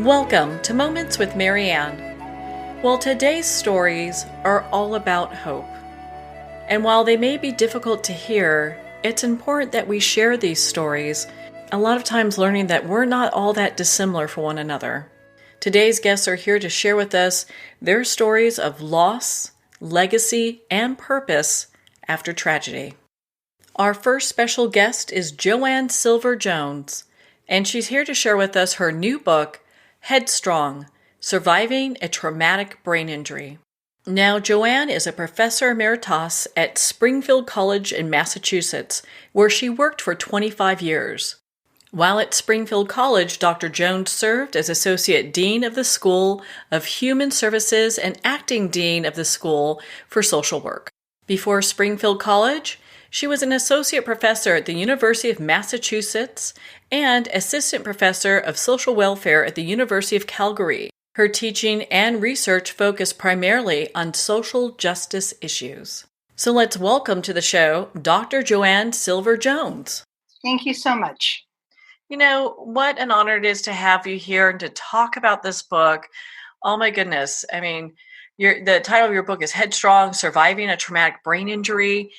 Welcome to Moments with Marianne. Well, today's stories are all about hope. And while they may be difficult to hear, it's important that we share these stories, a lot of times learning that we're not all that dissimilar for one another. Today's guests are here to share with us their stories of loss, legacy, and purpose after tragedy. Our first special guest is JoAnne Silver-Jones, and she's here to share with us her new book, Headstrong, Surviving a Traumatic Brain Injury. Now, JoAnne is a professor emeritus at Springfield College in Massachusetts, where she worked for 25 years. While at Springfield College, Dr. Jones served as Associate Dean of the School of Human Services and Acting Dean of the School for Social Work. Before Springfield College, she was an associate professor at the University of Massachusetts and assistant professor of social welfare at the University of Calgary. Her teaching and research focus primarily on social justice issues. So let's welcome to the show Dr. JoAnne Silver-Jones. Thank you so much. You know, what an honor it is to have you here and to talk about this book. Oh my goodness. I mean, the title of your book is Headstrong, Surviving a Traumatic Brain Injury.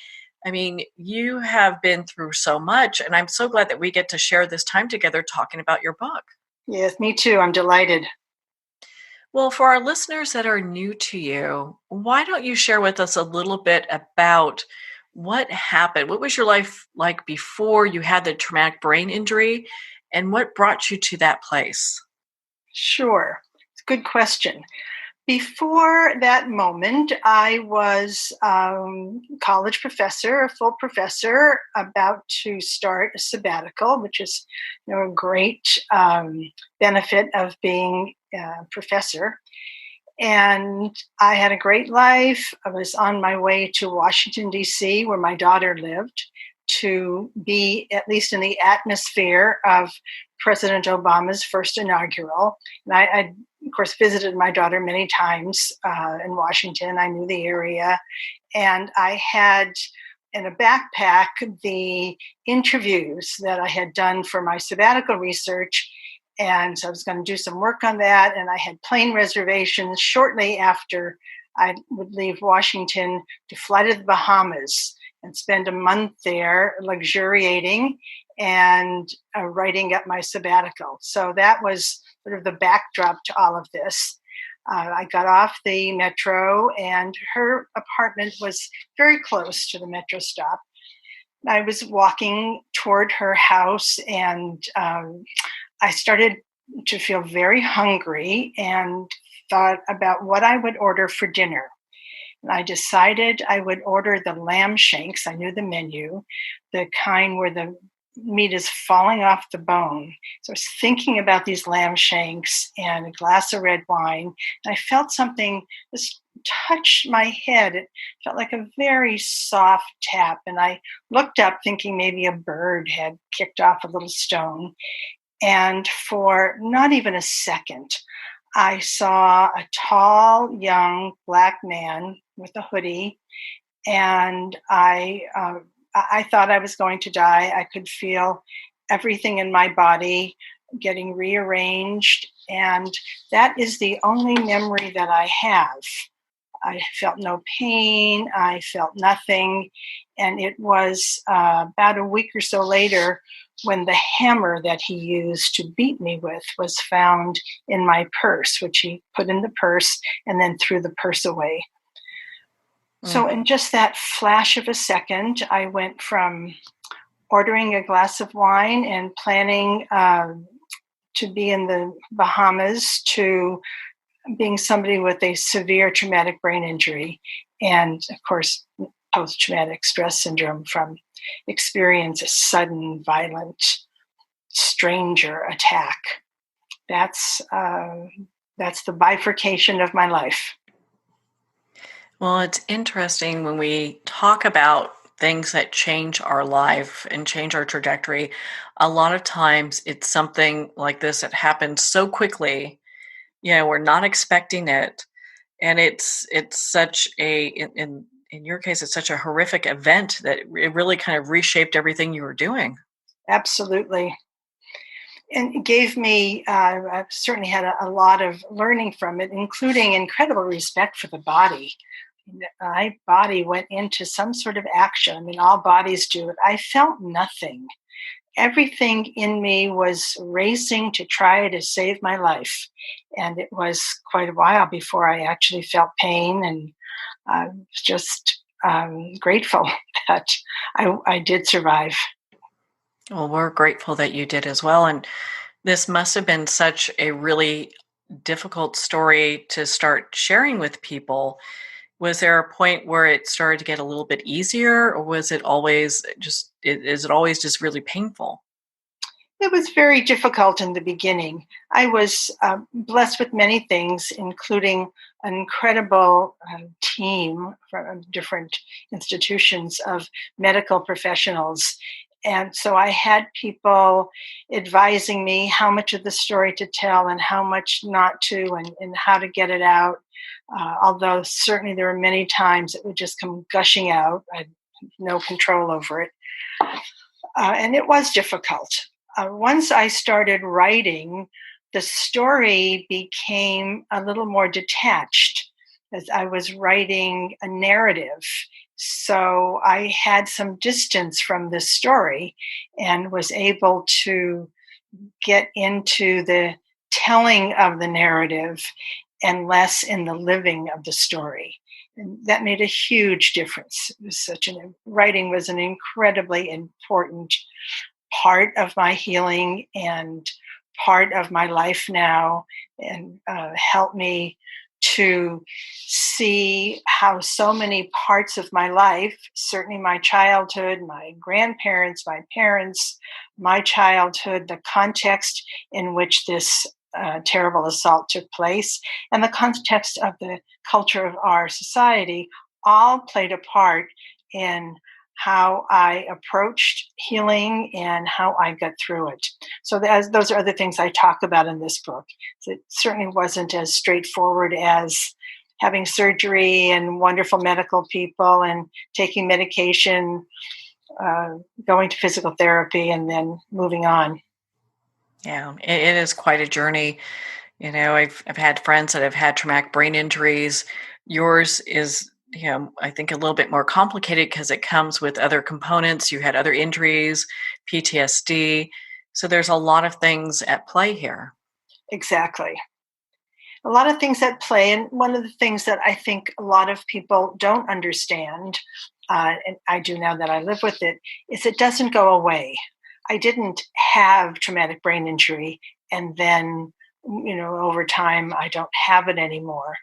I mean, you have been through so much, and I'm so glad that we get to share this time together talking about your book. Yes, me too. I'm delighted. Well, for our listeners that are new to you, why don't you share with us a little bit about what happened? What was your life like before you had the traumatic brain injury, and what brought you to that place? Sure. It's a good question. Before that moment, I was a college professor, a full professor, about to start a sabbatical, which is a great benefit of being a professor. And I had a great life. I was on my way to Washington, D.C., where my daughter lived, to be at least in the atmosphere of President Obama's first inaugural. And I of course, visited my daughter many times in Washington. I knew the area. And I had in a backpack the interviews that I had done for my sabbatical research. And so I was going to do some work on that. And I had plane reservations shortly after I would leave Washington to fly to the Bahamas and spend a month there luxuriating and writing up my sabbatical. So that was sort of the backdrop to all of this. I got off the metro, and her apartment was very close to the metro stop. I was walking toward her house, and I started to feel very hungry and thought about what I would order for dinner. And I decided I would order the lamb shanks. I knew the menu, the kind where the meat is falling off the bone. So I was thinking about these lamb shanks and a glass of red wine. And I felt something just touch my head. It felt like a very soft tap. And I looked up thinking maybe a bird had kicked off a little stone. And for not even a second, I saw a tall, young black man with a hoodie, and I thought I was going to die. I could feel everything in my body getting rearranged, and that is the only memory that I have. I felt no pain. I felt nothing, and it was about a week or so later when the hammer that he used to beat me with was found in my purse, which he put in the purse and then threw the purse away. So in just that flash of a second, I went from ordering a glass of wine and planning to be in the Bahamas to being somebody with a severe traumatic brain injury and, of course, post-traumatic stress syndrome from experience a sudden, violent, stranger attack. That's the bifurcation of my life. Well, it's interesting when we talk about things that change our life and change our trajectory. A lot of times it's something like this that happens so quickly. We're not expecting it. And it's such in your case, it's such a horrific event that it really kind of reshaped everything you were doing. Absolutely. And it gave me, I've certainly had a lot of learning from it, including incredible respect for the body. My body went into some sort of action. I mean, all bodies do it. I felt nothing. Everything in me was racing to try to save my life. And it was quite a while before I actually felt pain, and I was just grateful that I did survive. Well, we're grateful that you did as well. And this must have been such a really difficult story to start sharing with people. Was there a point where it started to get a little bit easier, or was it always just, is it always just really painful? It was very difficult in the beginning. I was blessed with many things, including an incredible team from different institutions of medical professionals. And so I had people advising me how much of the story to tell and how much not to, and how to get it out. Although certainly there were many times it would just come gushing out. I had no control over it. And it was difficult. Once I started writing, the story became a little more detached as I was writing a narrative. So I had some distance from the story and was able to get into the telling of the narrative and less in the living of the story. And that made a huge difference. It was writing was an incredibly important part of my healing and part of my life now, and helped me to see how so many parts of my life, certainly my childhood, my grandparents, my parents, my childhood, the context in which this terrible assault took place, and the context of the culture of our society all played a part in how I approached healing and how I got through it. So those are other things I talk about in this book. It certainly wasn't as straightforward as having surgery and wonderful medical people and taking medication, going to physical therapy, and then moving on. Yeah, it is quite a journey. I've had friends that have had traumatic brain injuries. Yours is, I think a little bit more complicated because it comes with other components. You had other injuries, PTSD. So there's a lot of things at play here. Exactly. A lot of things at play. And one of the things that I think a lot of people don't understand, and I do now that I live with it, is it doesn't go away. I didn't have traumatic brain injury and then, over time, I don't have it anymore.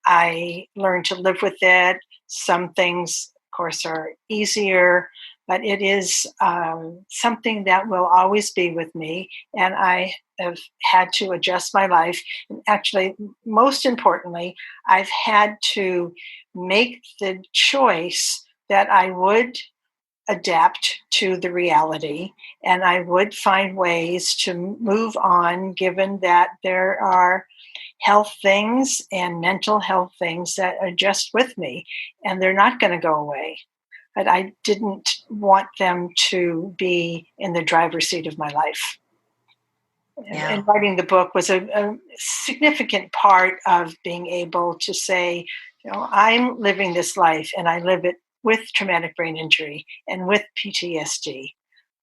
I learned to live with it. Some things, of course, are easier, but it is something that will always be with me. And I have had to adjust my life. And actually, most importantly, I've had to make the choice that I would adapt to the reality, and I would find ways to move on, given that there are health things and mental health things that are just with me, and they're not going to go away. But I didn't want them to be in the driver's seat of my life. Yeah. And writing the book was a significant part of being able to say, I'm living this life and I live it with traumatic brain injury and with PTSD,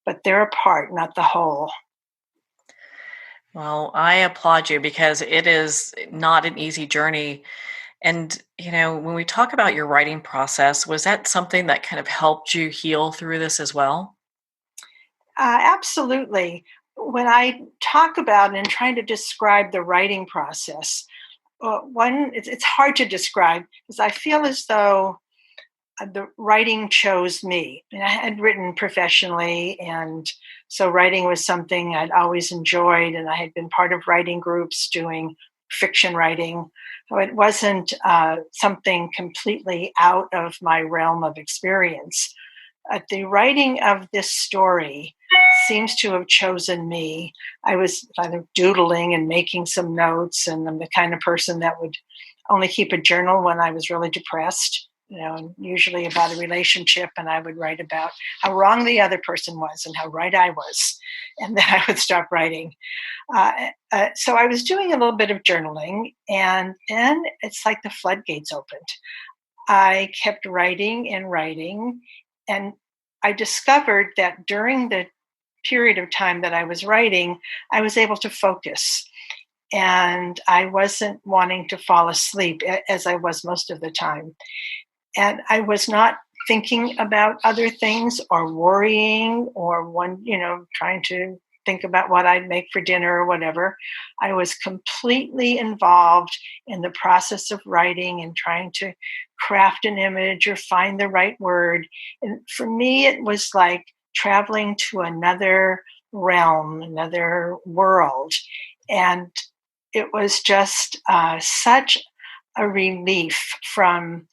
but they're a part, not the whole. Well, I applaud you because it is not an easy journey. And, when we talk about your writing process, was that something that kind of helped you heal through this as well? Absolutely. When I talk about and trying to describe the writing process, it's hard to describe because I feel as though the writing chose me. And I had written professionally, and so writing was something I'd always enjoyed, and I had been part of writing groups doing fiction writing. So it wasn't something completely out of my realm of experience. The writing of this story seems to have chosen me. I was kind of doodling and making some notes, and I'm the kind of person that would only keep a journal when I was really depressed. usually about a relationship, and I would write about how wrong the other person was and how right I was, and then I would stop writing. So I was doing a little bit of journaling, and then it's like the floodgates opened. I kept writing and writing, and I discovered that during the period of time that I was writing, I was able to focus. And I wasn't wanting to fall asleep as I was most of the time. And I was not thinking about other things or worrying or trying to think about what I'd make for dinner or whatever. I was completely involved in the process of writing and trying to craft an image or find the right word. And for me, it was like traveling to another realm, another world. And it was just such a relief from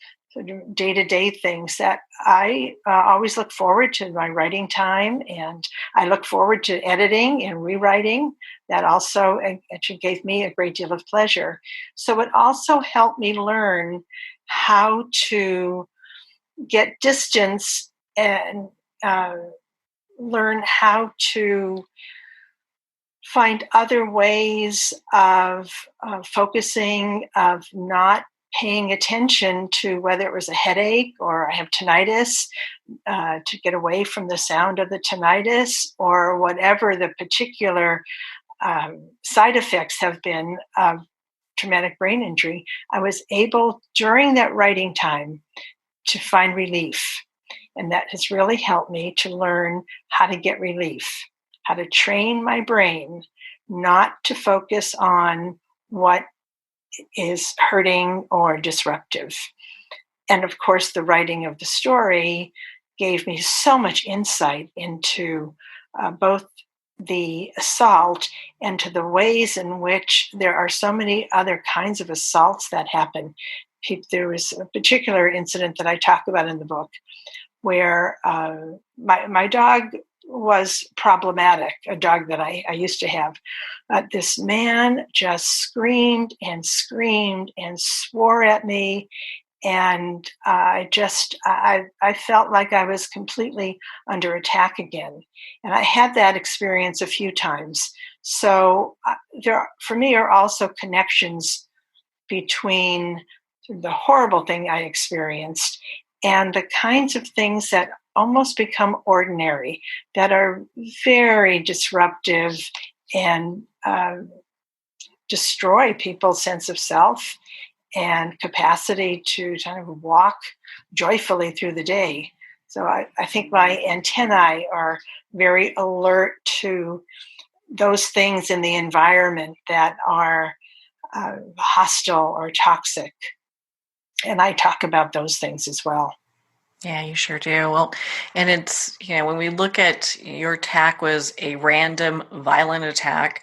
day-to-day things that I always look forward to my writing time, and I look forward to editing and rewriting. That also actually gave me a great deal of pleasure. So it also helped me learn how to get distance and learn how to find other ways of focusing, of not paying attention to whether it was a headache or I have tinnitus, to get away from the sound of the tinnitus or whatever the particular side effects have been of traumatic brain injury. I was able during that writing time to find relief. And that has really helped me to learn how to get relief, how to train my brain not to focus on what is hurting or disruptive. And of course, the writing of the story gave me so much insight into both the assault and to the ways in which there are so many other kinds of assaults that happen. There was a particular incident that I talk about in the book where my dog was problematic, a dog that I used to have. This man just screamed and screamed and swore at me. And I felt like I was completely under attack again. And I had that experience a few times. So there, for me, are also connections between the horrible thing I experienced and the kinds of things that almost become ordinary, that are very disruptive and destroy people's sense of self and capacity to kind of walk joyfully through the day. So I think my antennae are very alert to those things in the environment that are hostile or toxic. And I talk about those things as well. Yeah, you sure do. Well, and it's, when we look at your attack was a random violent attack.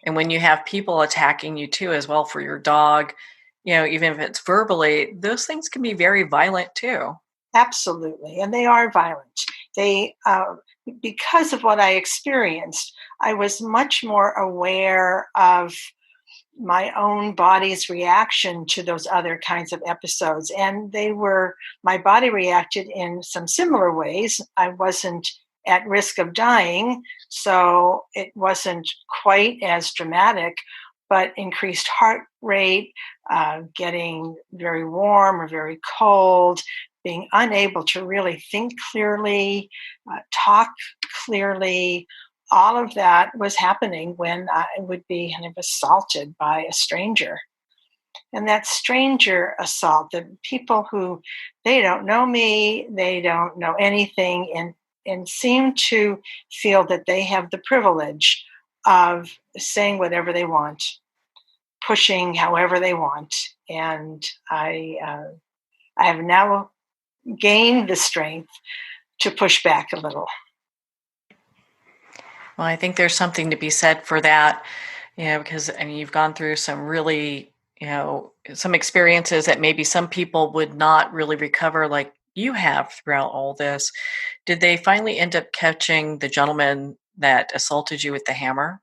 And when you have people attacking you too, as well, for your dog, even if it's verbally, those things can be very violent too. Absolutely. And they are violent. They, because of what I experienced, I was much more aware of my own body's reaction to those other kinds of episodes. And my body reacted in some similar ways. I wasn't at risk of dying, so it wasn't quite as dramatic, but increased heart rate, getting very warm or very cold, being unable to really think clearly, talk clearly. All of that was happening when I would be kind of assaulted by a stranger. And that stranger assault, the people who, they don't know me, they don't know anything, and seem to feel that they have the privilege of saying whatever they want, pushing however they want. And I have now gained the strength to push back a little. Well, I think there's something to be said for that, because you've gone through some really, some experiences that maybe some people would not really recover like you have throughout all this. Did they finally end up catching the gentleman that assaulted you with the hammer?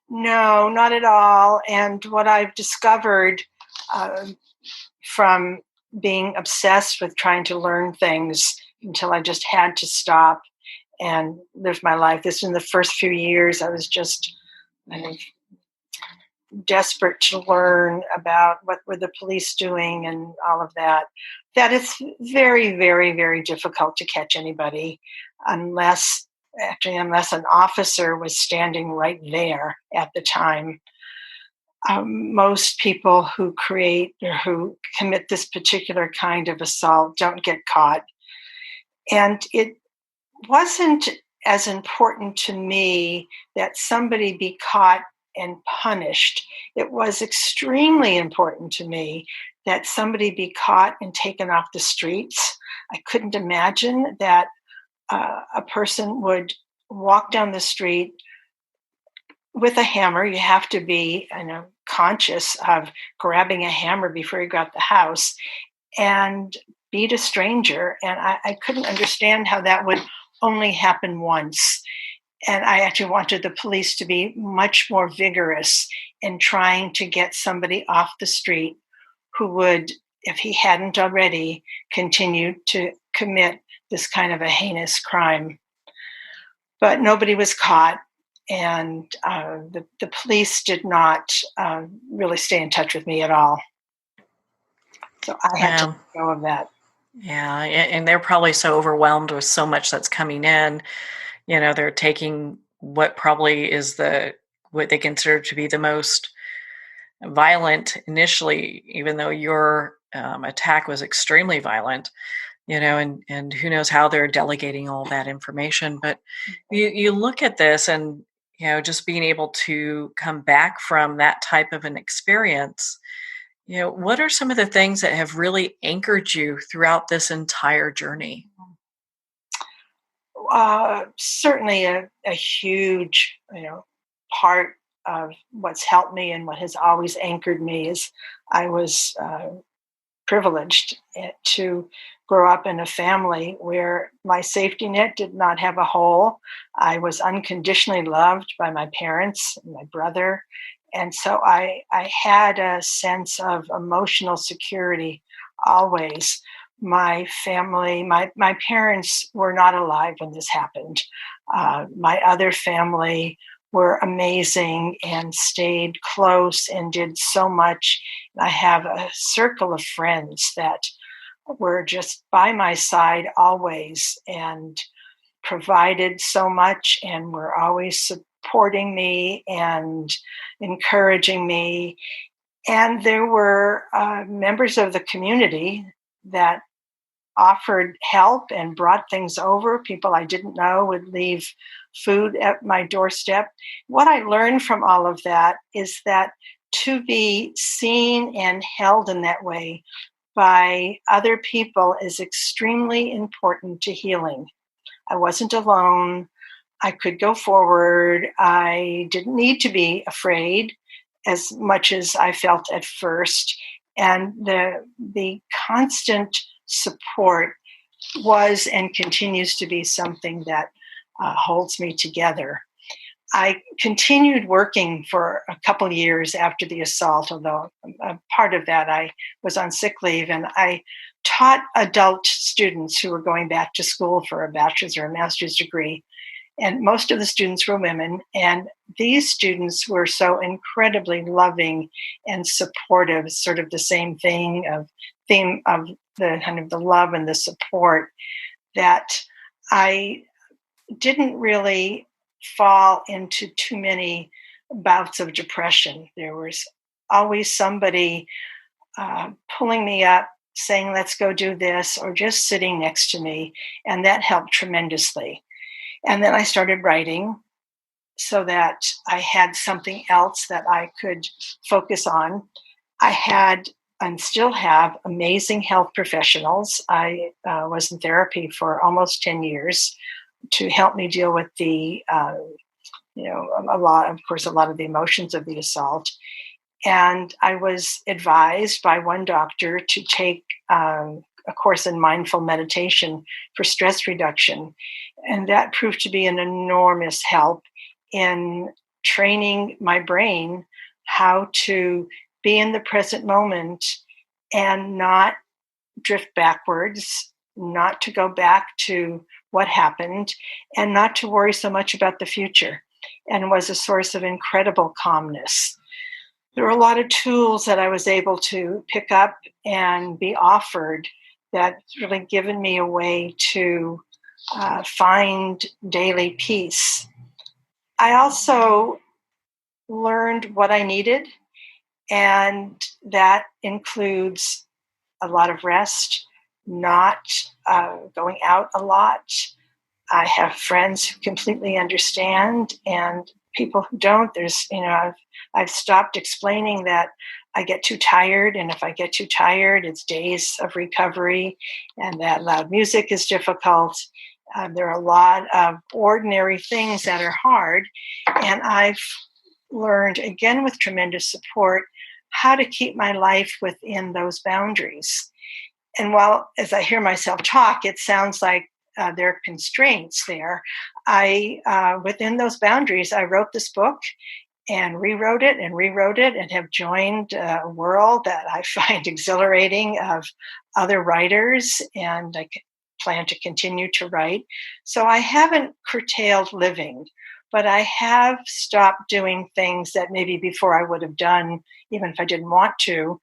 No, not at all. And what I've discovered from being obsessed with trying to learn things until I just had to stop and live my life. This in the first few years, I was just kind of desperate to learn about what were the police doing and all of that. That is very, very, very difficult to catch anybody unless an officer was standing right there at the time. Most people who commit this particular kind of assault don't get caught. And it wasn't as important to me that somebody be caught and punished. It was extremely important to me that somebody be caught and taken off the streets. I couldn't imagine that a person would walk down the street with a hammer. You have to be conscious of grabbing a hammer before you got the house and beat a stranger. And I couldn't understand how that would only happen once. And I actually wanted the police to be much more vigorous in trying to get somebody off the street who would, if he hadn't already, continue to commit this kind of a heinous crime. But nobody was caught, and the police did not really stay in touch with me at all. So I had to let go of that. Yeah, and they're probably so overwhelmed with so much that's coming in. They're taking what probably is what they consider to be the most violent initially, even though your attack was extremely violent, and who knows how they're delegating all that information. But you look at this and, just being able to come back from that type of an experience, what are some of the things that have really anchored you throughout this entire journey? Certainly a huge, part of what's helped me and what has always anchored me is I was privileged to grow up in a family where my safety net did not have a hole. I was unconditionally loved by my parents and my brother. And so I had a sense of emotional security always. My family, my parents were not alive when this happened. My other family were amazing and stayed close and did so much. I have a circle of friends that were just by my side always and provided so much and were always supporting me and encouraging me. And there were members of the community that offered help and brought things over. People I didn't know would leave food at my doorstep. What I learned from all of that is that to be seen and held in that way by other people is extremely important to healing. I wasn't alone. I could go forward. I didn't need to be afraid as much as I felt at first. And the constant support was and continues to be something that holds me together. I continued working for a couple years after the assault, although a part of that I was on sick leave, and I taught adult students who were going back to school for a bachelor's or a master's degree. And most of the students were women, and these students were so incredibly loving and supportive, sort of the same theme of the kind of the love and the support, that I didn't really fall into too many bouts of depression. There was always somebody pulling me up, saying, let's go do this, or just sitting next to me. And that helped tremendously. And then I started writing so that I had something else that I could focus on. I had and still have amazing health professionals. I was in therapy for almost 10 years to help me deal with a lot of the emotions of the assault. And I was advised by one doctor to take a course in mindful meditation for stress reduction. And that proved to be an enormous help in training my brain how to be in the present moment and not drift backwards, not to go back to what happened, and not to worry so much about the future, and was a source of incredible calmness. There were a lot of tools that I was able to pick up and be offered that really given me a way to find daily peace. I also learned what I needed, and that includes a lot of rest, not going out a lot. I have friends who completely understand, and people who don't. I've stopped explaining that I get too tired, and if I get too tired, it's days of recovery, and that loud music is difficult. There are a lot of ordinary things that are hard, and I've learned, again with tremendous support, how to keep my life within those boundaries. And while, as I hear myself talk, it sounds like there are constraints there, within those boundaries, I wrote this book and rewrote it and have joined a world that I find exhilarating of other writers, and I plan to continue to write. So I haven't curtailed living, but I have stopped doing things that maybe before I would have done, even if I didn't want to.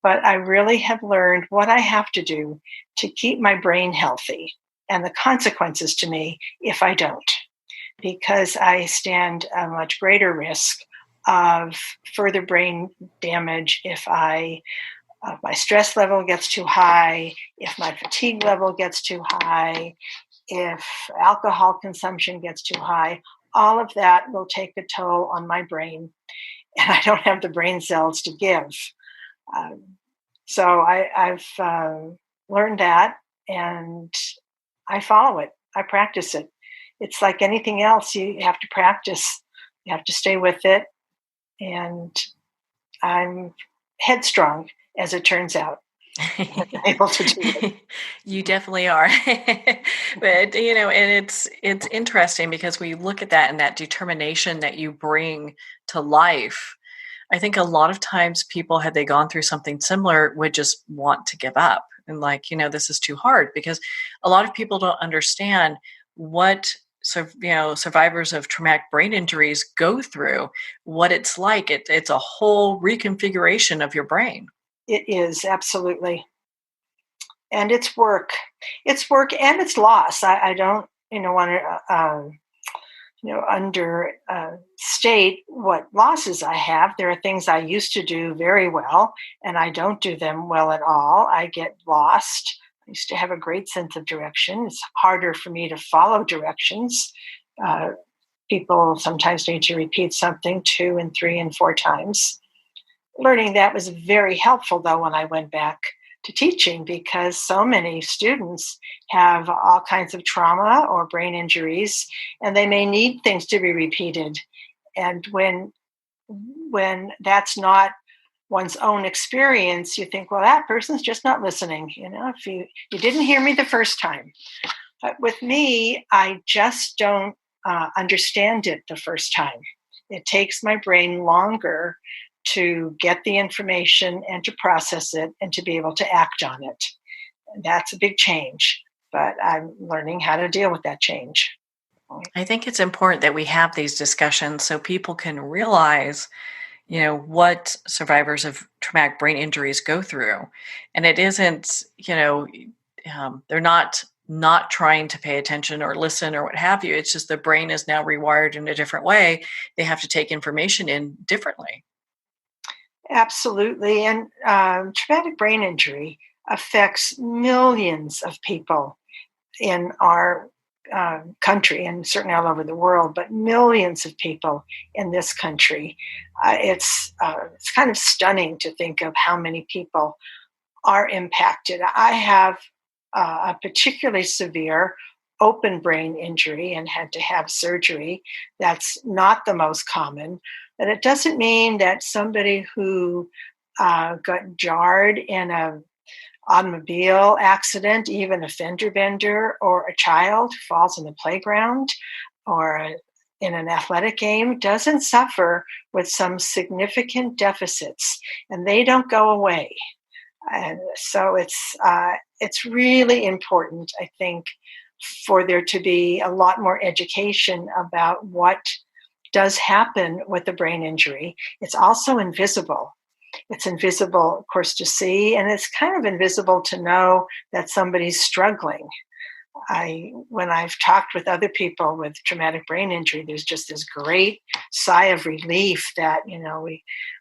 But I really have learned what I have to do to keep my brain healthy, and the consequences to me if I don't, because I stand a much greater risk of further brain damage if my stress level gets too high, if my fatigue level gets too high, if alcohol consumption gets too high. All of that will take a toll on my brain, and I don't have the brain cells to give. So I've learned that, and I follow it. I practice it. It's like anything else. You have to practice. You have to stay with it. And I'm headstrong, as it turns out. Able to do it. You definitely are. But, and it's interesting because we look at that and that determination that you bring to life. I think a lot of times people, had they gone through something similar, would just want to give up and this is too hard, because a lot of people don't understand what survivors of traumatic brain injuries go through, what it's like. It's a whole reconfiguration of your brain. It is, absolutely. And it's work. It's work and it's loss. I don't, want to, understate what losses I have. There are things I used to do very well, and I don't do them well at all. I get lost. I used to have a great sense of direction. It's harder for me to follow directions. People sometimes need to repeat something 2 and 3 and 4 times. Learning that was very helpful, though, when I went back to teaching, because so many students have all kinds of trauma or brain injuries, and they may need things to be repeated. And when that's not one's own experience, you think, well, that person's just not listening. If you didn't hear me the first time. But with me, I just don't understand it the first time. It takes my brain longer to get the information and to process it and to be able to act on it. And that's a big change, but I'm learning how to deal with that change. I think it's important that we have these discussions so people can realize, what survivors of traumatic brain injuries go through. And it isn't, they're not trying to pay attention or listen or what have you. It's just the brain is now rewired in a different way. They have to take information in differently. Absolutely. And traumatic brain injury affects millions of people in our country, and certainly all over the world, but millions of people in this country. It's kind of stunning to think of how many people are impacted. I have a particularly severe open brain injury and had to have surgery. That's not the most common, but it doesn't mean that somebody who got jarred in an automobile accident, even a fender bender, or a child who falls in the playground or in an athletic game doesn't suffer with some significant deficits, and they don't go away. And so it's really important, I think, for there to be a lot more education about what does happen with the brain injury. It's also invisible. It's invisible, of course, to see, and it's kind of invisible to know that somebody's struggling. When I've talked with other people with traumatic brain injury, there's just this great sigh of relief that,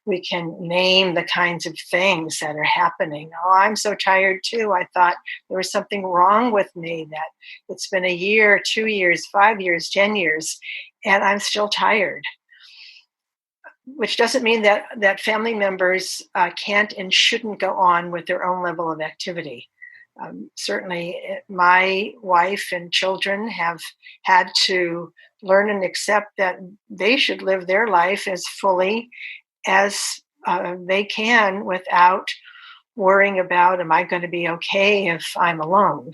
we can name the kinds of things that are happening. Oh, I'm so tired too. I thought there was something wrong with me, that it's been a year, 2 years, 5 years, 10 years, and I'm still tired. Which doesn't mean that family members can't and shouldn't go on with their own level of activity. Certainly, my wife and children have had to learn and accept that they should live their life as fully as they can without worrying about, am I going to be okay if I'm alone?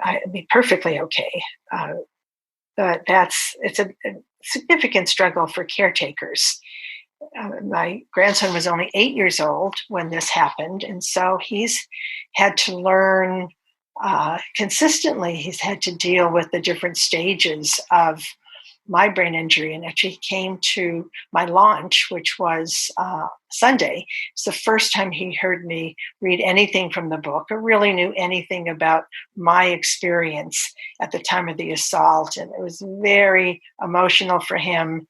I'd be perfectly okay. But it's a significant struggle for caretakers. My grandson was only 8 years old when this happened, and so he's had to learn consistently. He's had to deal with the different stages of my brain injury, and actually came to my launch, which was Sunday. It's the first time he heard me read anything from the book or really knew anything about my experience at the time of the assault. And it was very emotional for him,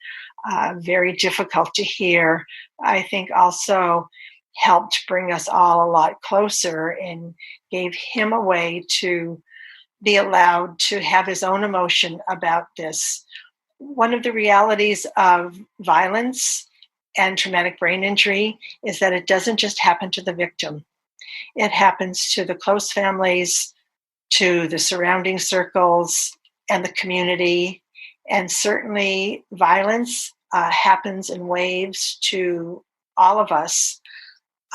very difficult to hear. I think also helped bring us all a lot closer and gave him a way to be allowed to have his own emotion about this. One of the realities of violence and traumatic brain injury is that it doesn't just happen to the victim. It happens to the close families, to the surrounding circles, and the community. And certainly violence happens in waves to all of us.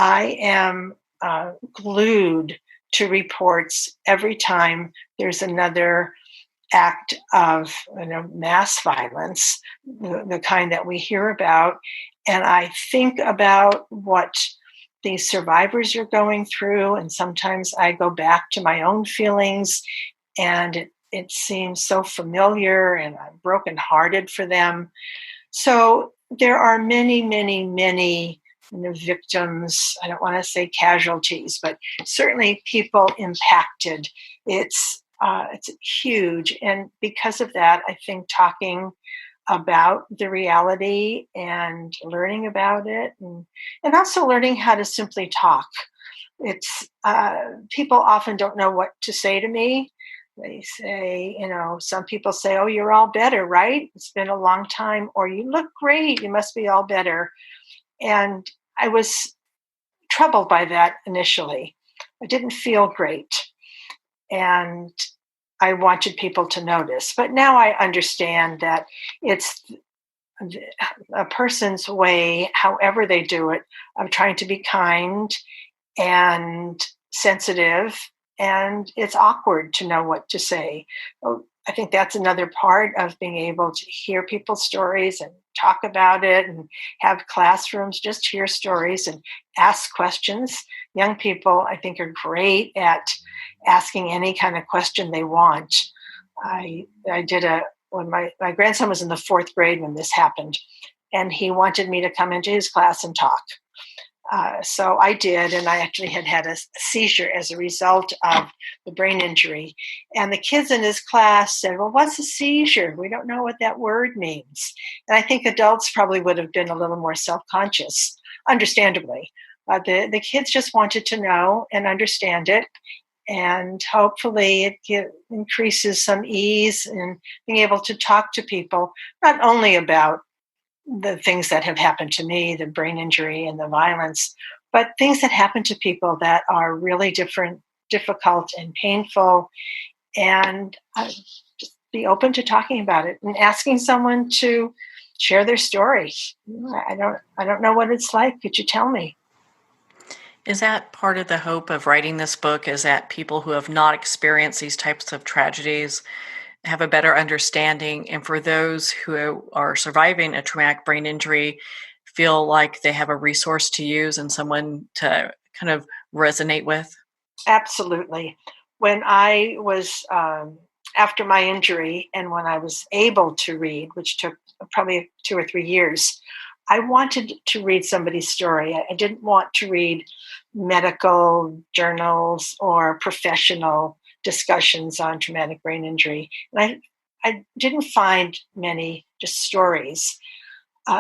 I am glued to reports every time there's another act of mass violence, the kind that we hear about. And I think about what these survivors are going through. And sometimes I go back to my own feelings, and it seems so familiar, and I'm brokenhearted for them. So there are many, many, many victims. I don't want to say casualties, but certainly people impacted. It's huge. And because of that, I think talking about the reality and learning about it, and also learning how to simply talk. It's people often don't know what to say to me. They say, some people say, oh, you're all better, right? It's been a long time. Or you look great. You must be all better. And I was troubled by that initially. I didn't feel great. And I wanted people to notice. But now I understand that it's a person's way, however they do it, of trying to be kind and sensitive. And it's awkward to know what to say. I think that's another part of being able to hear people's stories and talk about it, and have classrooms just hear stories and ask questions. Young people, I think, are great at asking any kind of question they want. I did when my grandson was in the 4th grade when this happened, and he wanted me to come into his class and talk. So I did, and I actually had a seizure as a result of the brain injury. And the kids in his class said, well, what's a seizure? We don't know what that word means. And I think adults probably would have been a little more self-conscious, understandably. The kids just wanted to know and understand it. And hopefully it increases some ease in being able to talk to people, not only about the things that have happened to me, the brain injury and the violence, but things that happen to people that are really difficult and painful, and just be open to talking about it and asking someone to share their story. I don't know what it's like. Could you tell me? Is that part of the hope of writing this book, is that people who have not experienced these types of tragedies have a better understanding, and for those who are surviving a traumatic brain injury, feel like they have a resource to use and someone to kind of resonate with? Absolutely. When I was, after my injury and when I was able to read, which took probably 2 or 3 years, I wanted to read somebody's story. I didn't want to read medical journals or professional discussions on traumatic brain injury. And I didn't find many just stories.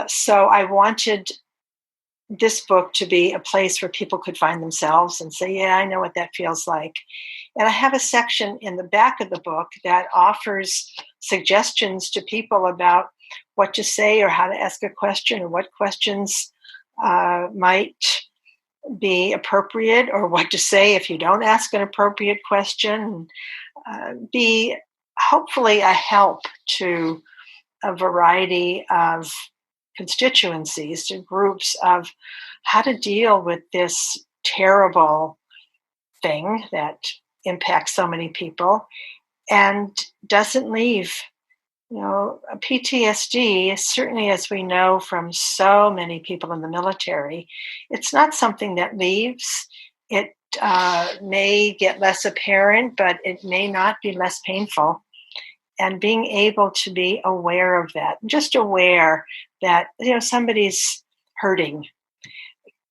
So I wanted this book to be a place where people could find themselves and say, yeah, I know what that feels like. And I have a section in the back of the book that offers suggestions to people about what to say or how to ask a question or what questions might be appropriate or what to say if you don't ask an appropriate question. Be hopefully a help to a variety of constituencies, to groups, of how to deal with this terrible thing that impacts so many people and doesn't leave. PTSD, certainly as we know from so many people in the military, it's not something that leaves. It may get less apparent, but it may not be less painful. And being able to be aware of that, just aware that somebody's hurting,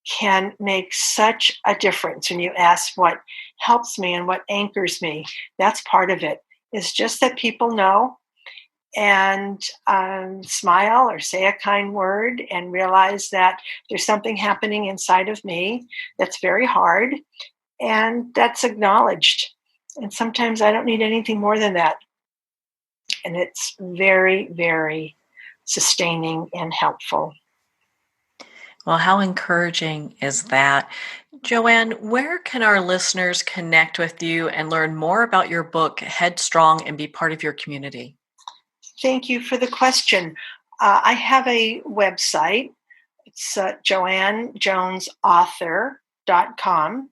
can make such a difference. When you ask what helps me and what anchors me, that's part of it. It's just that people know and smile or say a kind word and realize that there's something happening inside of me that's very hard and that's acknowledged. And sometimes I don't need anything more than that. And it's very, very sustaining and helpful. Well, how encouraging is that? JoAnne, where can our listeners connect with you and learn more about your book, Headstrong, and be part of your community? Thank you for the question. I have a website. It's JoAnneJonesAuthor.com,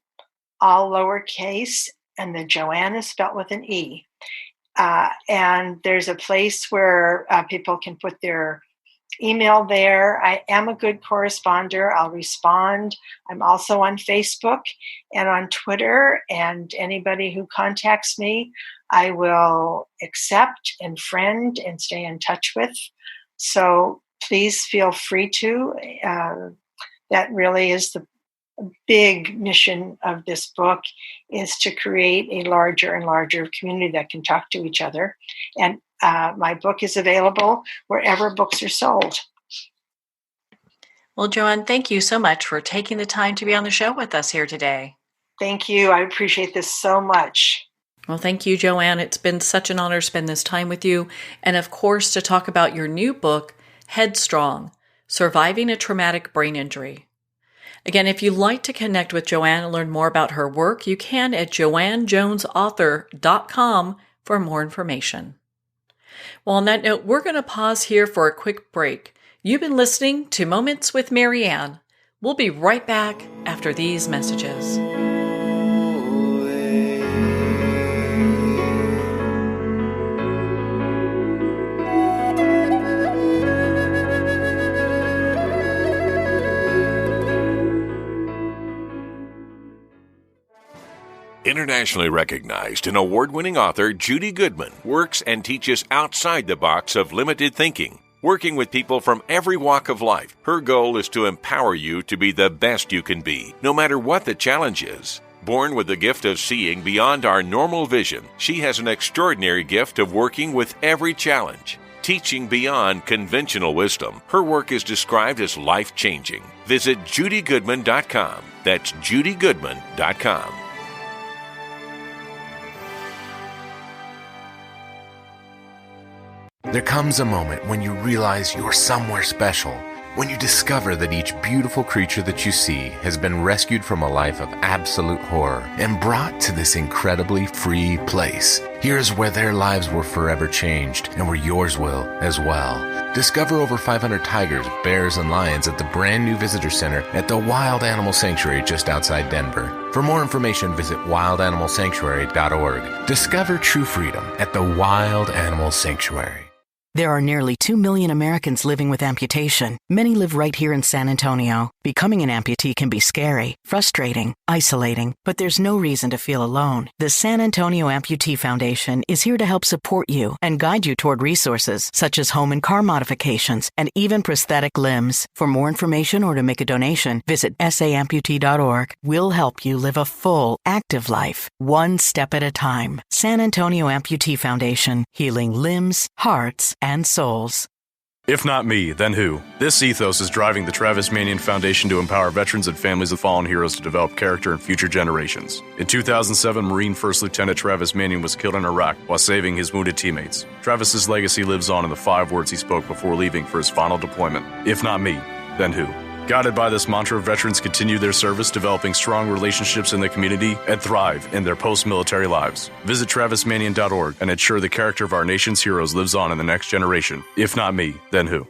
all lowercase, and the JoAnne is spelled with an E. And there's a place where people can put their email there. I am a good corresponder. I'll respond. I'm also on Facebook and on Twitter, and anybody who contacts me, I will accept and friend and stay in touch with. So please feel free to. That really is the big mission of this book, is to create a larger and larger community that can talk to each other. And my book is available wherever books are sold. Well, JoAnne, thank you so much for taking the time to be on the show with us here today. Thank you. I appreciate this so much. Well, thank you, JoAnne. It's been such an honor to spend this time with you. And of course, to talk about your new book, Headstrong, Surviving a Traumatic Brain Injury. Again, if you'd like to connect with JoAnne and learn more about her work, you can at JoAnneJonesAuthor.com for more information. Well, on that note, we're going to pause here for a quick break. You've been listening to Moments with Marianne. We'll be right back after these messages. Internationally recognized and award-winning author Judy Goodman works and teaches outside the box of limited thinking. Working with people from every walk of life, her goal is to empower you to be the best you can be, no matter what the challenge is. Born with the gift of seeing beyond our normal vision, she has an extraordinary gift of working with every challenge. Teaching beyond conventional wisdom, her work is described as life-changing. Visit judygoodman.com. That's judygoodman.com. There comes a moment when you realize you're somewhere special, when you discover that each beautiful creature that you see has been rescued from a life of absolute horror and brought to this incredibly free place. Here's where their lives were forever changed and where yours will as well. Discover over 500 tigers, bears, and lions at the brand new visitor center at the Wild Animal Sanctuary just outside Denver. For more information, visit wildanimalsanctuary.org. Discover true freedom at the Wild Animal Sanctuary. There are nearly 2 million Americans living with amputation. Many live right here in San Antonio. Becoming an amputee can be scary, frustrating, isolating, but there's no reason to feel alone. The San Antonio Amputee Foundation is here to help support you and guide you toward resources such as home and car modifications and even prosthetic limbs. For more information or to make a donation, visit saamputee.org. We'll help you live a full, active life, one step at a time. San Antonio Amputee Foundation, healing limbs, hearts, and souls. If not me, then who? This ethos is driving the Travis Manion Foundation to empower veterans and families of fallen heroes to develop character in future generations. In 2007, Marine First Lieutenant Travis Manion was killed in Iraq while saving his wounded teammates. Travis's legacy lives on in the 5 words he spoke before leaving for his final deployment. If not me, then who? Guided by this mantra, veterans continue their service, developing strong relationships in the community and thrive in their post-military lives. Visit TravisManion.org and ensure the character of our nation's heroes lives on in the next generation. If not me, then who?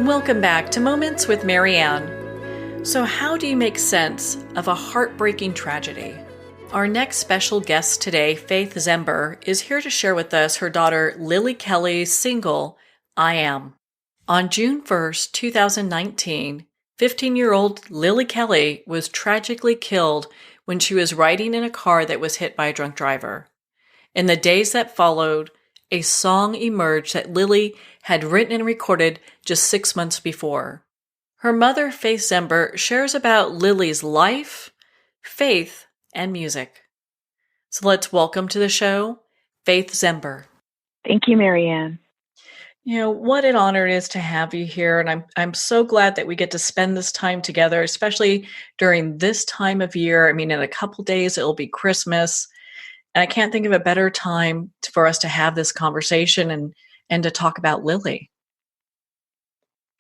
Welcome back to Moments with Marianne. So how do you make sense of a heartbreaking tragedy? Our next special guest today, Faith Zember, is here to share with us her daughter Lily Kelly's single, I Am. On June 1st, 2019, 15-year-old Lily Kelly was tragically killed when she was riding in a car that was hit by a drunk driver. In the days that followed, a song emerged that Lily had written and recorded just 6 months before. Her mother, Faith Zember, shares about Lily's life, faith, and music. So let's welcome to the show, Faith Zember. Thank you, Marianne. You know, what an honor it is to have you here. And I'm so glad that we get to spend this time together, especially during this time of year. I mean, in a couple days, it'll be Christmas. And I can't think of a better time for us to have this conversation and to talk about Lily.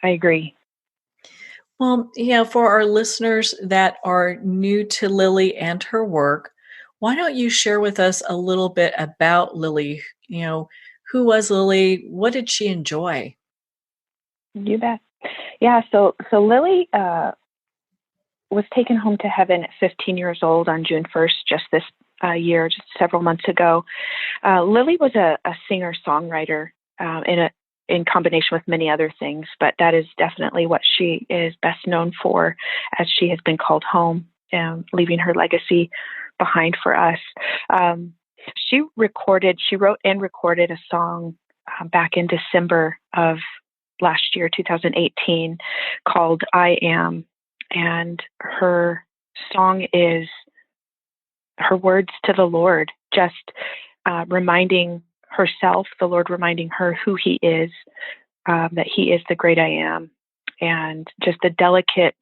I agree. Well, for our listeners that are new to Lily and her work, why don't you share with us a little bit about Lily? Who was Lily? What did she enjoy? You bet. Yeah, so Lily was taken home to heaven at 15 years old on June 1st, just this year, just several months ago. Lily was a singer-songwriter in combination with many other things, but that is definitely what she is best known for, as she has been called home, leaving her legacy behind for us. She wrote and recorded a song back in December of last year, 2018, called I Am. And her song is her words to the Lord, just reminding herself, the Lord reminding her who he is, that he is the great I am, and just the delicate,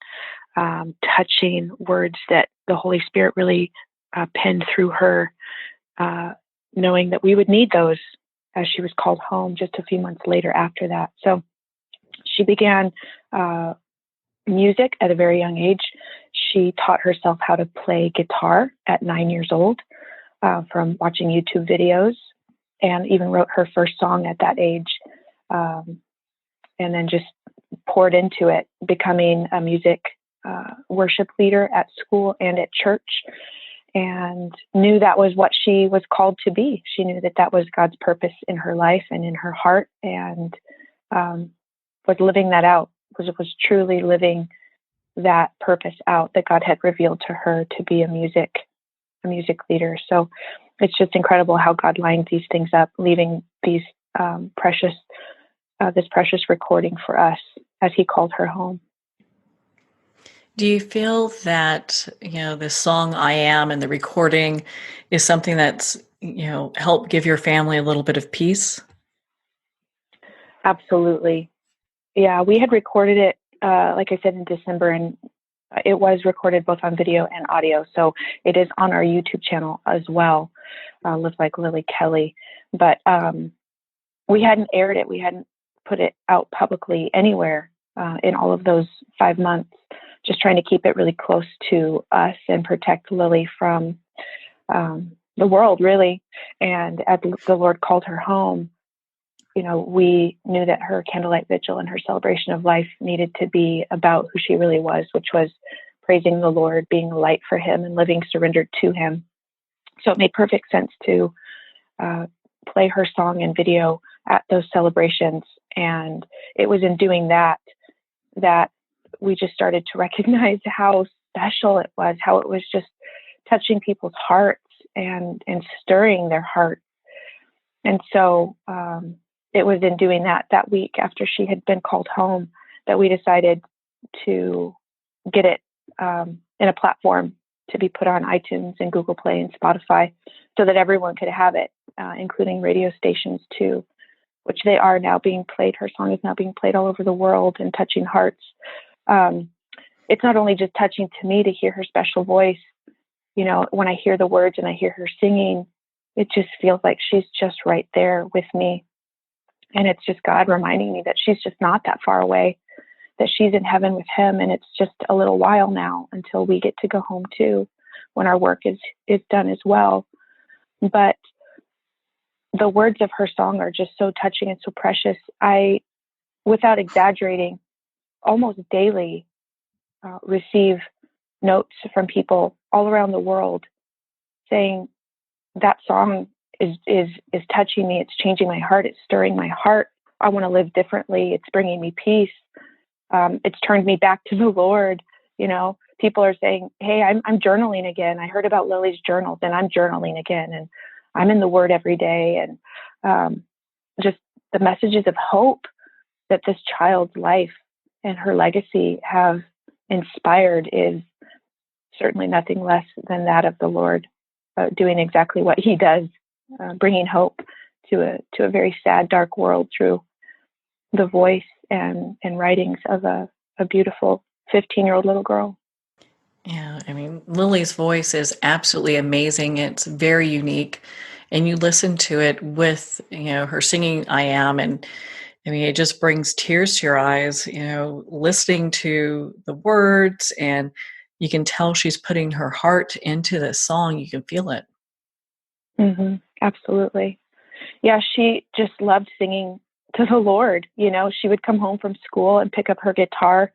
touching words that the Holy Spirit really penned through her, knowing that we would need those as she was called home just a few months later after that. So she began music at a very young age. She taught herself how to play guitar at 9 years old from watching YouTube videos, and even wrote her first song at that age, and then just poured into it, becoming a music worship leader at school and at church, and knew that was what she was called to be. She knew that that was God's purpose in her life and in her heart, and was living that out, was truly living that purpose out that God had revealed to her to be a music leader. So it's just incredible how God lined these things up, leaving these precious recording for us as he called her home. Do you feel that, this song I Am and the recording is something that's, helped give your family a little bit of peace? Absolutely. Yeah, we had recorded it, like I said, in December, and it was recorded both on video and audio. So it is on our YouTube channel as well, Live Like Lily Kelly. But we hadn't aired it. We hadn't put it out publicly anywhere in all of those 5 months, just trying to keep it really close to us and protect Lily from the world, really. And as the Lord called her home, we knew that her candlelight vigil and her celebration of life needed to be about who she really was, which was praising the Lord, being a light for him, and living surrendered to him. So it made perfect sense to play her song and video at those celebrations. And it was in doing that we just started to recognize how special it was, how it was just touching people's hearts and stirring their hearts. And so it was in doing that week after she had been called home that we decided to get it in a platform to be put on iTunes and Google Play and Spotify so that everyone could have it, including radio stations too, which they are now being played. Her song is now being played all over the world and touching hearts. It's not only just touching to me to hear her special voice. You know, when I hear the words and I hear her singing, it just feels like she's just right there with me. And it's just God reminding me that she's just not that far away, that she's in heaven with him. And it's just a little while now until we get to go home too, when our work is done as well. But the words of her song are just so touching and so precious. I, without exaggerating, almost daily receive notes from people all around the world saying that song is touching me. It's changing my heart. It's stirring my heart. I want to live differently. It's bringing me peace. It's turned me back to the Lord. You know, people are saying, hey, I'm journaling again. I heard about Lily's journals and I'm journaling again. And I'm in the Word every day. And just the messages of hope that this child's life and her legacy have inspired is certainly nothing less than that of the Lord, doing exactly what he does, bringing hope to a very sad, dark world through the voice and writings of a beautiful 15-year-old little girl. Yeah, I mean, Lily's voice is absolutely amazing. It's very unique. And you listen to it with, her singing I Am. And I mean, it just brings tears to your eyes, listening to the words. And you can tell she's putting her heart into this song. You can feel it. Mm-hmm. Absolutely. Yeah, she just loved singing to the Lord. She would come home from school and pick up her guitar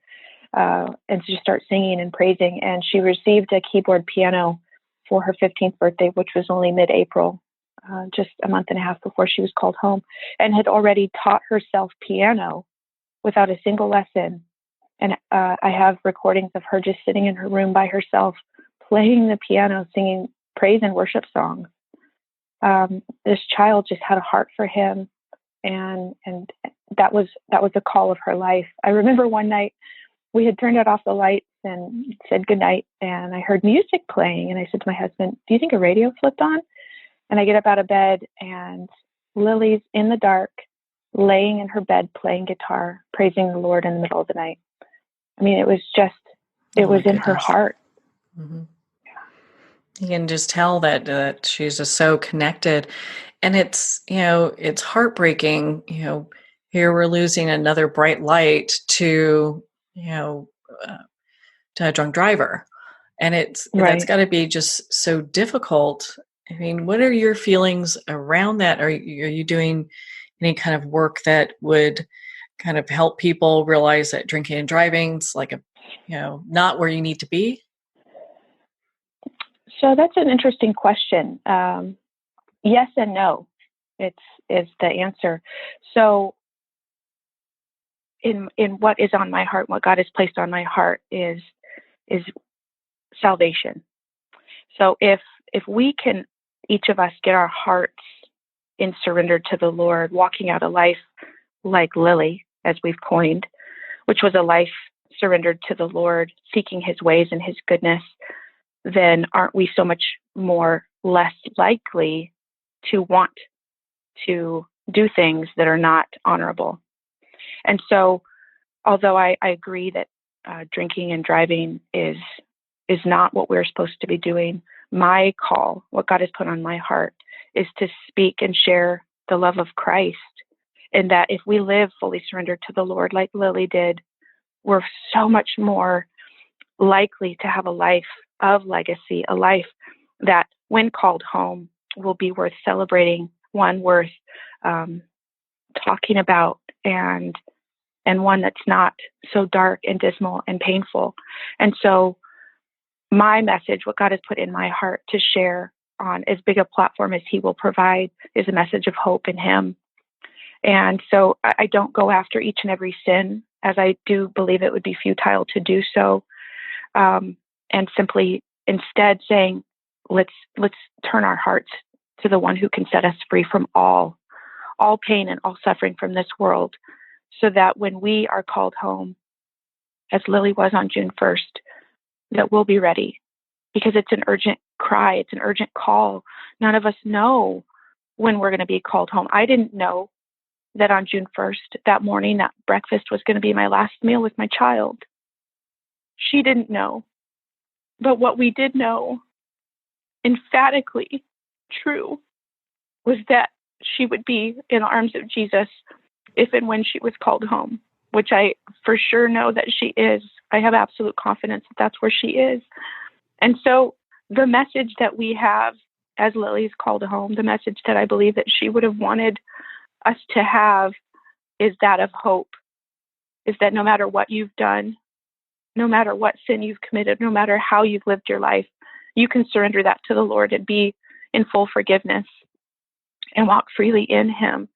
and just start singing and praising. And she received a keyboard piano for her 15th birthday, which was only mid-April, just a month and a half before she was called home, and had already taught herself piano without a single lesson. And I have recordings of her just sitting in her room by herself, playing the piano, singing praise and worship songs. This child just had a heart for him, and that was the call of her life. I remember one night we had turned off the lights and said goodnight, and I heard music playing, and I said to my husband, do you think a radio flipped on? And I get up out of bed, and Lily's in the dark, laying in her bed, playing guitar, praising the Lord in the middle of the night. I mean, it was in her heart. Mm-hmm. You can just tell that she's just so connected, and it's heartbreaking. Here we're losing another bright light to a drunk driver, and that's got to be just so difficult. I mean, what are your feelings around that? Are you doing any kind of work that would kind of help people realize that drinking and driving is like not where you need to be? So that's an interesting question. Yes and no. Is the answer. So in what is on my heart, what God has placed on my heart is salvation. So if we can, each of us, get our hearts in surrender to the Lord, walking out a life like Lily, as we've coined, which was a life surrendered to the Lord, seeking his ways and his goodness, then aren't we so much less likely to want to do things that are not honorable? And so, although I agree that drinking and driving is not what we're supposed to be doing, my call, what God has put on my heart, is to speak and share the love of Christ. And that if we live fully surrendered to the Lord like Lily did, we're so much more likely to have a life of legacy, a life that, when called home, will be worth celebrating, one worth talking about, and one that's not so dark and dismal and painful. And so my message, what God has put in my heart to share on as big a platform as He will provide, is a message of hope in Him. And so I don't go after each and every sin, as I do believe it would be futile to do so. And simply instead saying, let's turn our hearts to the one who can set us free from all pain and all suffering from this world, so that when we are called home, as Lily was on June 1st, that we'll be ready, because it's an urgent cry. It's an urgent call. None of us know when we're going to be called home. I didn't know that on June 1st, that morning, that breakfast was going to be my last meal with my child. She didn't know. But what we did know, emphatically true, was that she would be in the arms of Jesus if and when she was called home, which I for sure know that she is. I have absolute confidence that that's where she is. And so the message that we have as Lily's called home, the message that I believe that she would have wanted us to have, is that of hope, is that no matter what you've done, no matter what sin you've committed, no matter how you've lived your life, you can surrender that to the Lord and be in full forgiveness and walk freely in Him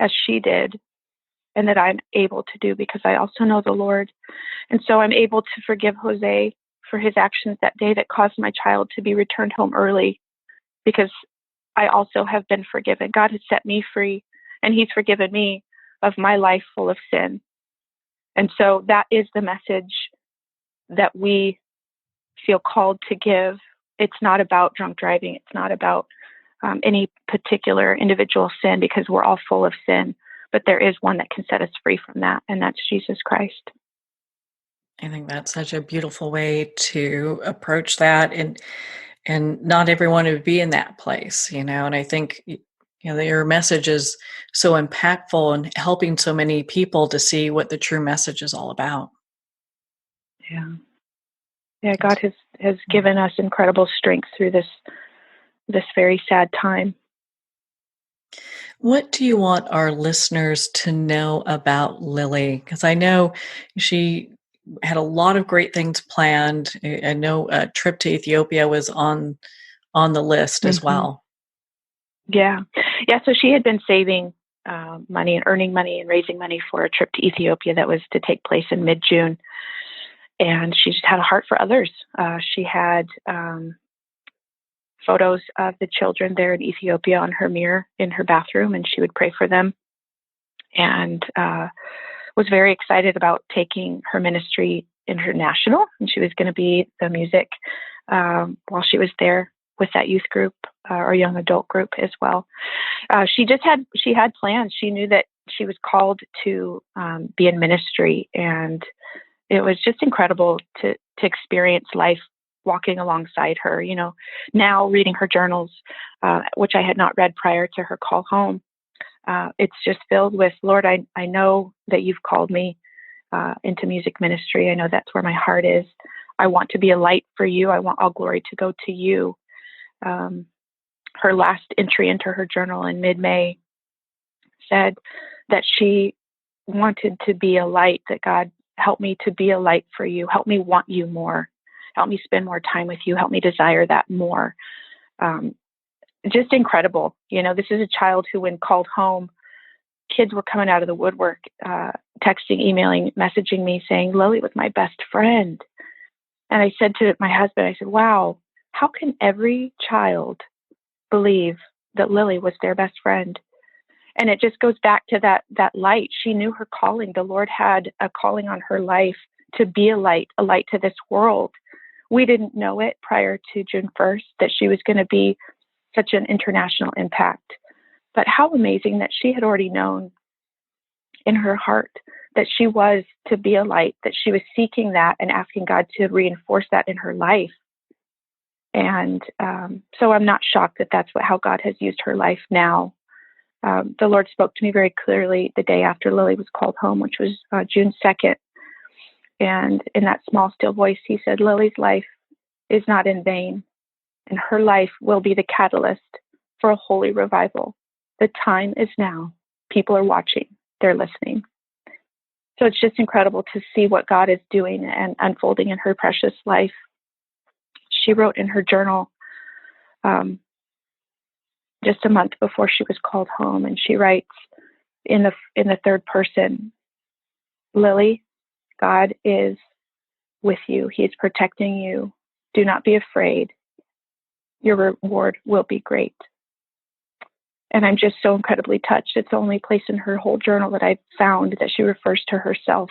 as she did, and that I'm able to do because I also know the Lord. And so I'm able to forgive Jose for his actions that day that caused my child to be returned home early, because I also have been forgiven. God has set me free, and He's forgiven me of my life full of sin. And so that is the message that we feel called to give. It's not about drunk driving. It's not about any particular individual sin, because we're all full of sin. But there is one that can set us free from that, and that's Jesus Christ. I think that's such a beautiful way to approach that, and not everyone would be in that place, and I think your message is so impactful and helping so many people to see what the true message is all about. Yeah, God has given us incredible strength through this very sad time. What do you want our listeners to know about Lily? Because I know she had a lot of great things planned. I know a trip to Ethiopia was on the list as well. Yeah. So she had been saving money and earning money and raising money for a trip to Ethiopia that was to take place in mid-June. And she just had a heart for others. She had photos of the children there in Ethiopia on her mirror in her bathroom, and she would pray for them. And was very excited about taking her ministry international. And she was going to be the music while she was there with that youth group or young adult group as well. She had plans. She knew that she was called to be in ministry, and it was just incredible to experience life walking alongside her. Now reading her journals, which I had not read prior to her call home, it's just filled with, Lord, I know that You've called me into music ministry. I know that's where my heart is. I want to be a light for You. I want all glory to go to You. Her last entry into her journal in mid-May said that she wanted to be a light, that God, help me to be a light for You. Help me want You more. Help me spend more time with You. Help me desire that more. Just incredible. This is a child who, when called home, kids were coming out of the woodwork, texting, emailing, messaging me saying, Lily was my best friend. And I said to my husband, I said, wow, how can every child believe that Lily was their best friend? And it just goes back to that light. She knew her calling. The Lord had a calling on her life to be a light to this world. We didn't know it prior to June 1st that she was going to be such an international impact. But how amazing that she had already known in her heart that she was to be a light, that she was seeking that and asking God to reinforce that in her life. And so I'm not shocked that that's how God has used her life now. The Lord spoke to me very clearly the day after Lily was called home, which was June 2nd. And in that small, still voice, He said, Lily's life is not in vain, and her life will be the catalyst for a holy revival. The time is now. People are watching. They're listening. So it's just incredible to see what God is doing and unfolding in her precious life. she wrote in her journal just a month before she was called home, and she writes in the third person, Lily, God is with you. He is protecting you. Do not be afraid. Your reward will be great. And I'm just so incredibly touched. It's the only place in her whole journal that I've found that she refers to herself.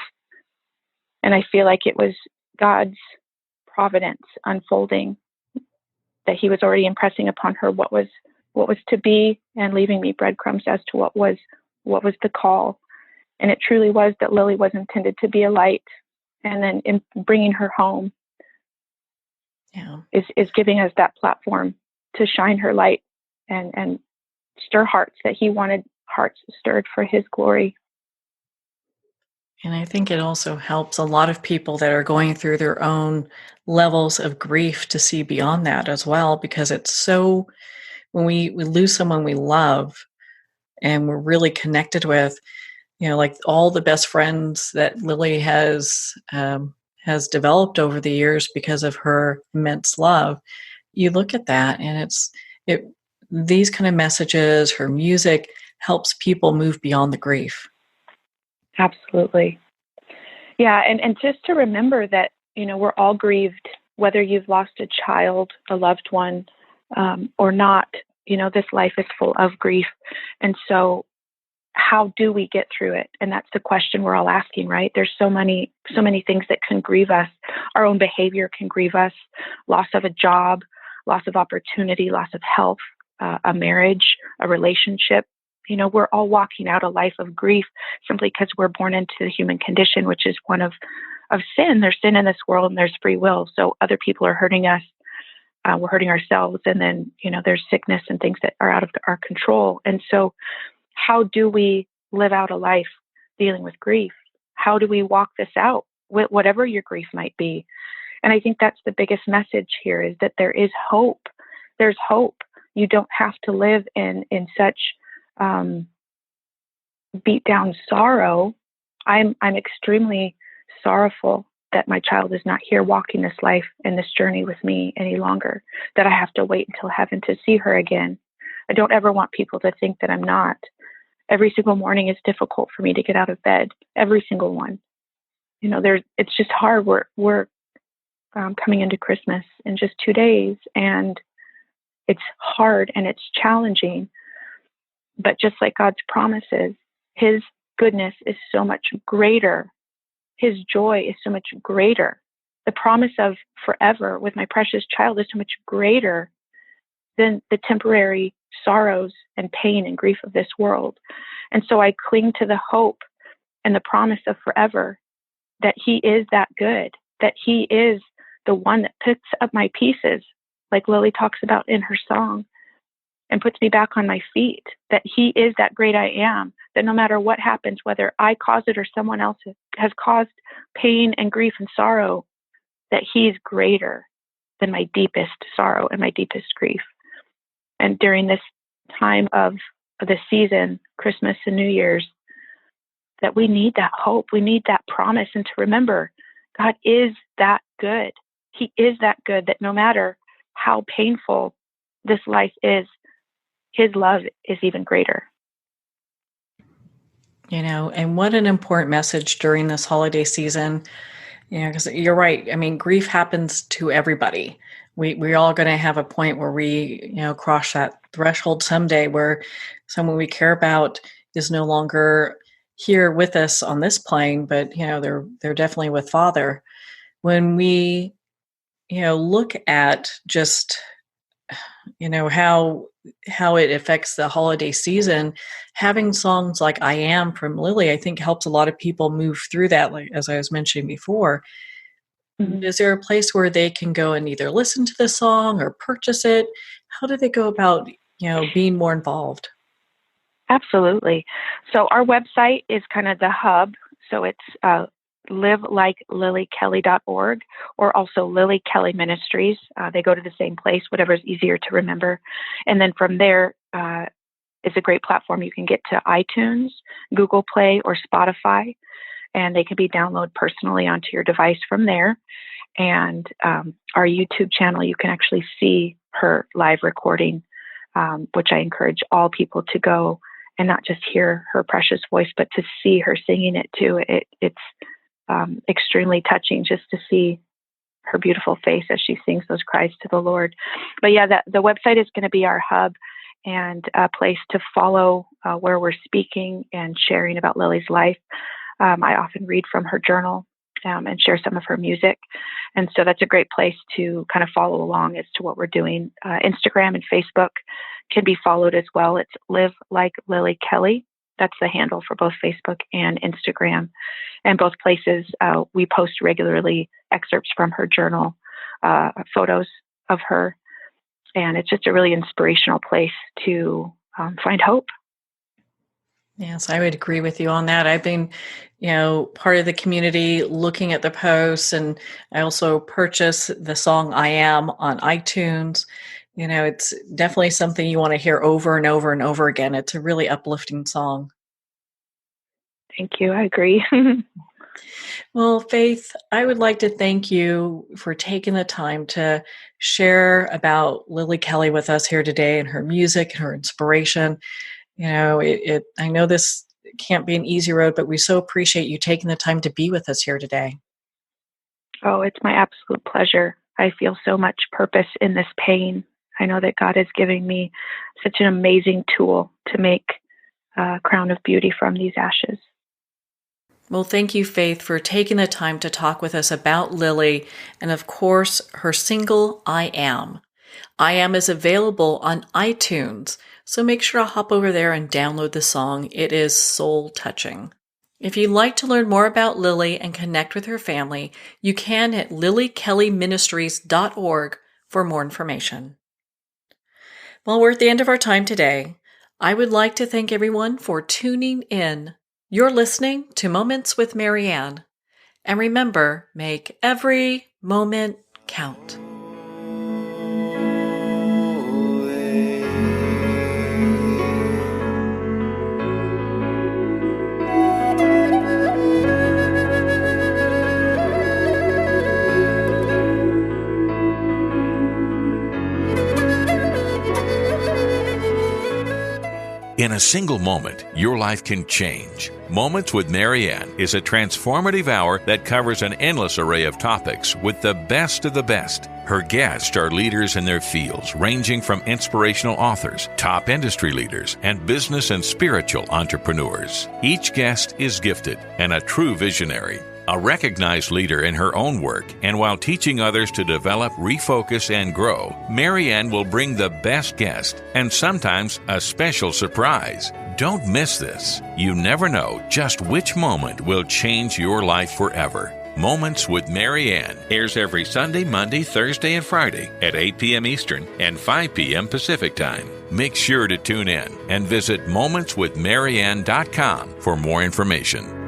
And I feel like it was God's providence unfolding, that he was already impressing upon her what was to be, and leaving me breadcrumbs as to what was the call. And it truly was that Lily was intended to be a light, and then in bringing her home is giving us that platform to shine her light and stir hearts that he wanted hearts stirred for his glory. And I think it also helps a lot of people that are going through their own levels of grief to see beyond that as well, because it's so, when we lose someone we love and we're really connected with, like all the best friends that Lily has developed over the years because of her immense love, you look at that and these kind of messages, her music helps people move beyond the grief. Absolutely. Yeah. And just to remember that, we're all grieved, whether you've lost a child, a loved one, or not. This life is full of grief. And so how do we get through it? And that's the question we're all asking, right? There's so many things that can grieve us. Our own behavior can grieve us. Loss of a job, loss of opportunity, loss of health, a marriage, a relationship. We're all walking out a life of grief simply because we're born into the human condition, which is one of sin. There's sin in this world and there's free will. So other people are hurting us. We're hurting ourselves. And then, there's sickness and things that are out of our control. And so how do we live out a life dealing with grief? How do we walk this out, whatever your grief might be? And I think that's the biggest message here, is that there is hope. There's hope. You don't have to live in such beat down sorrow. I'm extremely sorrowful that my child is not here walking this life and this journey with me any longer, that I have to wait until heaven to see her again. I don't ever want people to think that I'm not. Every single morning is difficult for me to get out of bed. Every single one. It's just hard. We're coming into Christmas in just 2 days, and it's hard and it's challenging. But just like God's promises, his goodness is so much greater. His joy is so much greater. The promise of forever with my precious child is so much greater than the temporary sorrows and pain and grief of this world. And so I cling to the hope and the promise of forever, that he is that good, that he is the one that picks up my pieces, like Lily talks about in her song, and puts me back on my feet, that he is that great I am, that no matter what happens, whether I cause it or someone else has caused pain and grief and sorrow, that he's greater than my deepest sorrow and my deepest grief. And during this time of the season, Christmas and New Year's, that we need that hope, we need that promise, and to remember God is that good. He is that good, that no matter how painful this life is, his love is even greater. And what an important message during this holiday season, because you're right. I mean, grief happens to everybody. We're all going to have a point where we, cross that threshold someday where someone we care about is no longer here with us on this plane, but, they're definitely with Father. When we, look at just, how it affects the holiday season, having songs like I Am from Lily, I think helps a lot of people move through that, like as I was mentioning before. Mm-hmm. Is there a place where they can go and either listen to the song or purchase it? How do they go about, being more involved? Absolutely. So our website is kind of the hub. So it's livelikeLilyKelly.org, or also Lily Kelly Ministries. They go to the same place, whatever is easier to remember. And then from there, it's a great platform. You can get to iTunes, Google Play, or Spotify, and they can be downloaded personally onto your device from there. and our YouTube channel, you can actually see her live recording, which I encourage all people to go and not just hear her precious voice, but to see her singing it too. It's extremely touching just to see her beautiful face as she sings those cries to the Lord. But yeah, the website is going to be our hub and a place to follow where we're speaking and sharing about Lily's life. I often read from her journal and share some of her music. And so that's a great place to kind of follow along as to what we're doing. Instagram and Facebook can be followed as well. It's Live Like Lily Kelly. That's the handle for both Facebook and Instagram. And both places, we post regularly excerpts from her journal, photos of her. And it's just a really inspirational place to find hope. Yes, I would agree with you on that. I've been, part of the community looking at the posts, and I also purchase the song I Am on iTunes. It's definitely something you want to hear over and over and over again. It's a really uplifting song. Thank you. I agree. Well, Faith, I would like to thank you for taking the time to share about Lily Kelly with us here today and her music and her inspiration. I know this can't be an easy road, but we so appreciate you taking the time to be with us here today. Oh, it's my absolute pleasure. I feel so much purpose in this pain. I know that God is giving me such an amazing tool to make a crown of beauty from these ashes. Well, thank you, Faith, for taking the time to talk with us about Lily and, of course, her single, I Am. I Am is available on iTunes, so make sure to hop over there and download the song. It is soul-touching. If you'd like to learn more about Lily and connect with her family, you can at lilykellyministries.org for more information. Well, we're at the end of our time today. I would like to thank everyone for tuning in. You're listening to Moments with Marianne. And remember, make every moment count. In a single moment, your life can change. Moments with Marianne is a transformative hour that covers an endless array of topics with the best of the best. Her guests are leaders in their fields, ranging from inspirational authors, top industry leaders, and business and spiritual entrepreneurs. Each guest is gifted and a true visionary, a recognized leader in her own work, and while teaching others to develop, refocus, and grow, Marianne will bring the best guest and sometimes a special surprise. Don't miss this. You never know just which moment will change your life forever. Moments with Marianne airs every Sunday, Monday, Thursday, and Friday at 8 p.m. Eastern and 5 p.m. Pacific Time. Make sure to tune in and visit momentswithmarianne.com for more information.